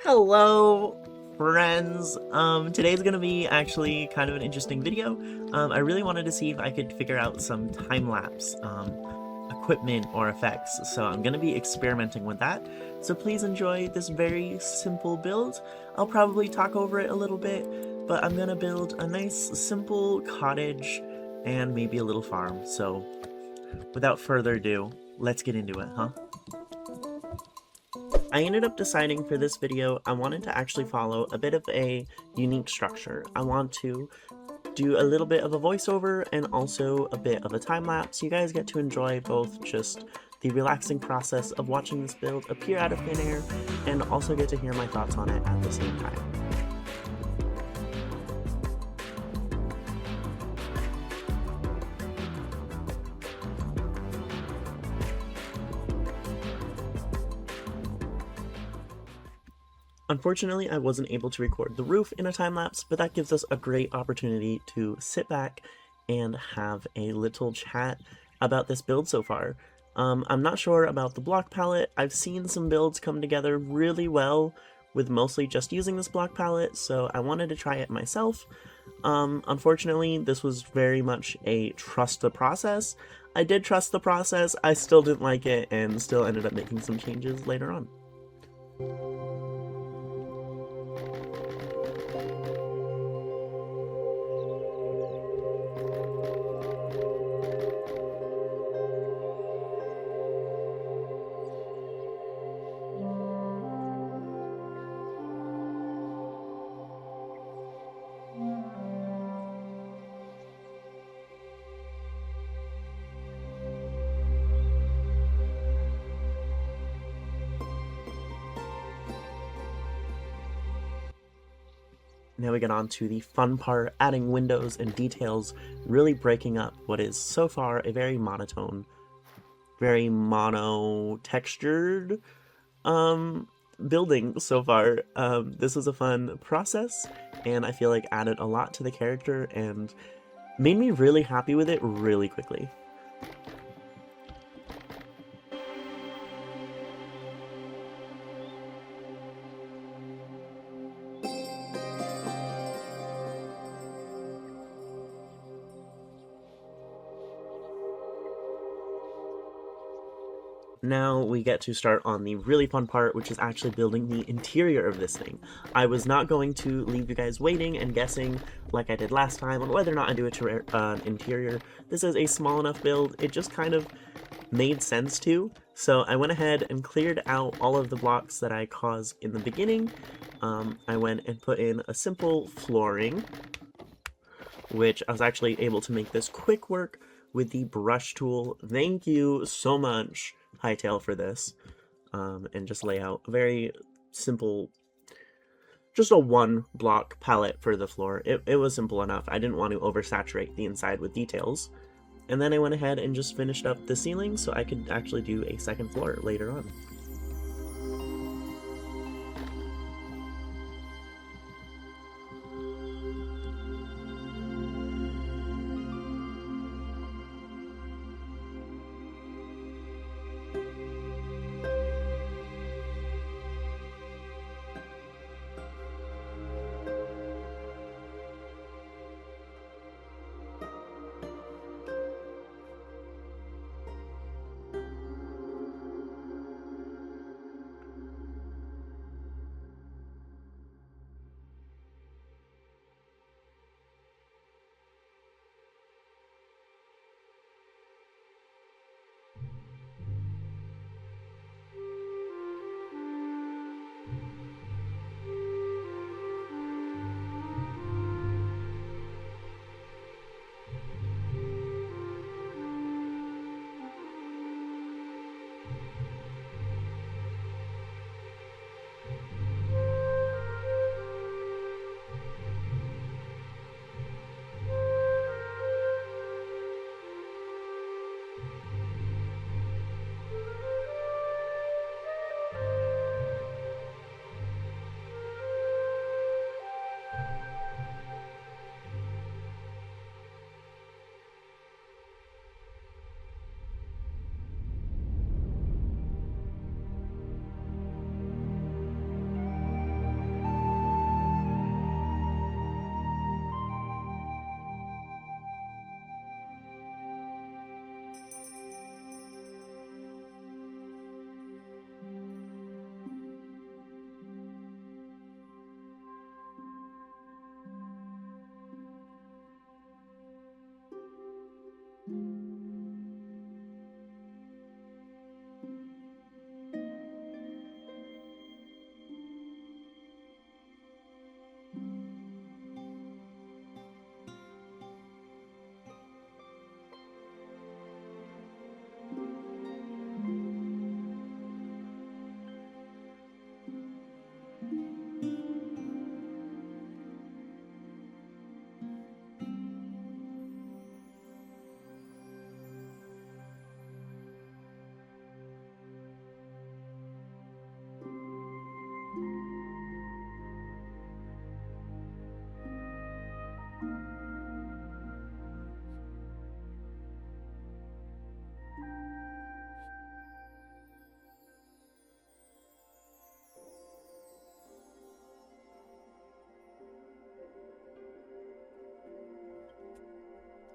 Hello, friends. Today's gonna be actually kind of an interesting video. I really wanted to see if I could figure out some time-lapse equipment or effects, so I'm gonna be experimenting with that. So please enjoy this very simple build. I'll probably talk over it a little bit, but I'm gonna build a nice, simple cottage and maybe a little farm. So without further ado, let's get into it, huh? I ended up deciding for this video I wanted to actually follow a bit of a unique structure. I want to do a little bit of a voiceover and also a bit of a time lapse. You guys get to enjoy both just the relaxing process of watching this build appear out of thin air and also get to hear my thoughts on it at the same time. Unfortunately, I wasn't able to record the roof in a time-lapse, but that gives us a great opportunity to sit back and have a little chat about this build so far. I'm not sure about the block palette. I've seen some builds come together really well with mostly just using this block palette, so I wanted to try it myself. Unfortunately, this was very much a trust the process. I did trust the process, I still didn't like it, and still ended up making some changes later on. Now we get on to the fun part, adding windows and details, really breaking up what is so far a very monotone, very mono-textured building so far. This was a fun process, and I feel like added a lot to the character and made me really happy with it really quickly. Now we get to start on the really fun part, which is actually building the interior of this thing. I was not going to leave you guys waiting and guessing like I did last time on whether or not I do an interior. This is a small enough build, it just kind of made sense to. So I went ahead and cleared out all of the blocks that I caused in the beginning. I went and put in a simple flooring, which I was actually able to make this quick work with the brush tool. Thank you so much, Hytale, for this. And just lay out a very simple, just a one block palette for the floor. It was simple enough. I didn't want to oversaturate the inside with details. And then I went ahead and just finished up the ceiling so I could actually do a second floor later on.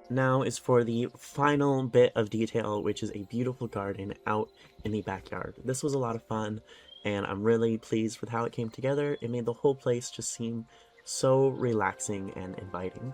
Now is for the final bit of detail, which is a beautiful garden out in the backyard. This was a lot of fun, and I'm really pleased with how it came together. It made the whole place just seem so relaxing and inviting.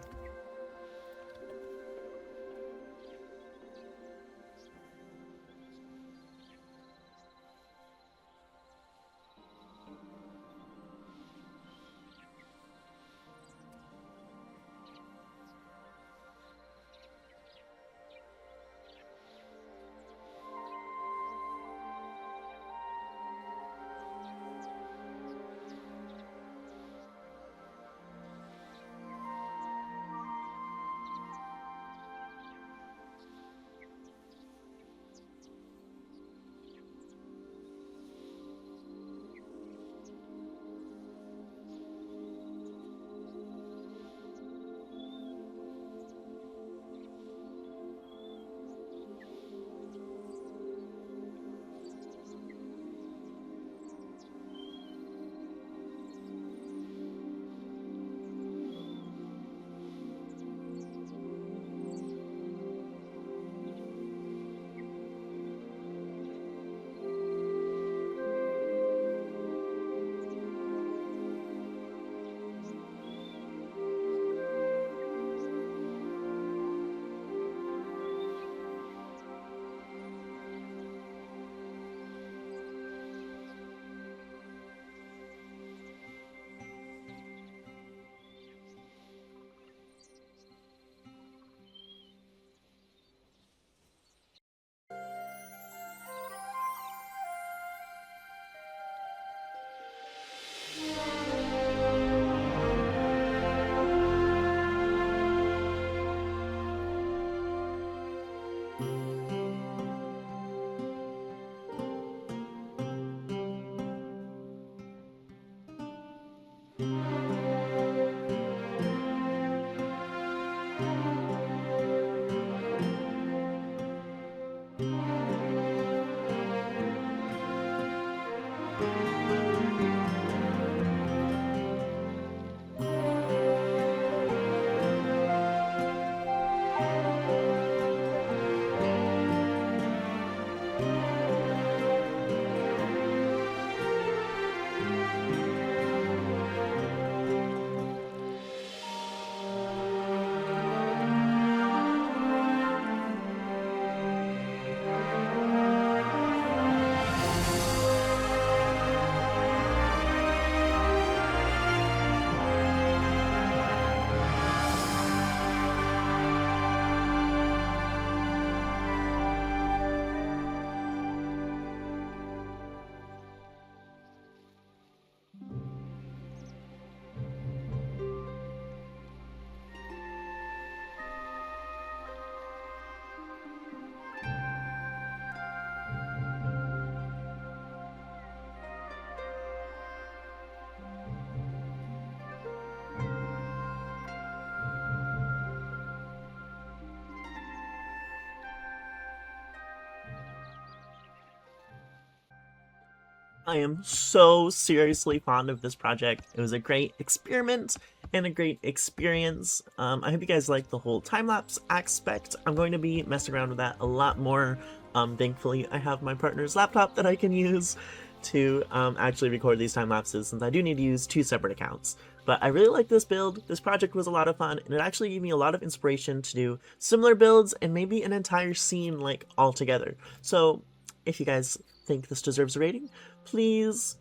I am so seriously fond of this project. It was a great experiment and a great experience. I hope you guys like the whole time-lapse aspect. I'm going to be messing around with that a lot more. Thankfully, I have my partner's laptop that I can use to actually record these time lapses, since I do need to use 2 separate accounts. But I really like this build. This project was a lot of fun, and it actually gave me a lot of inspiration to do similar builds and maybe an entire scene like all together. So if you guys think this deserves a rating, please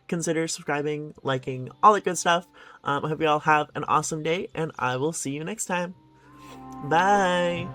consider subscribing, liking, all that good stuff. I hope you all have an awesome day, and I will see you next time. Bye!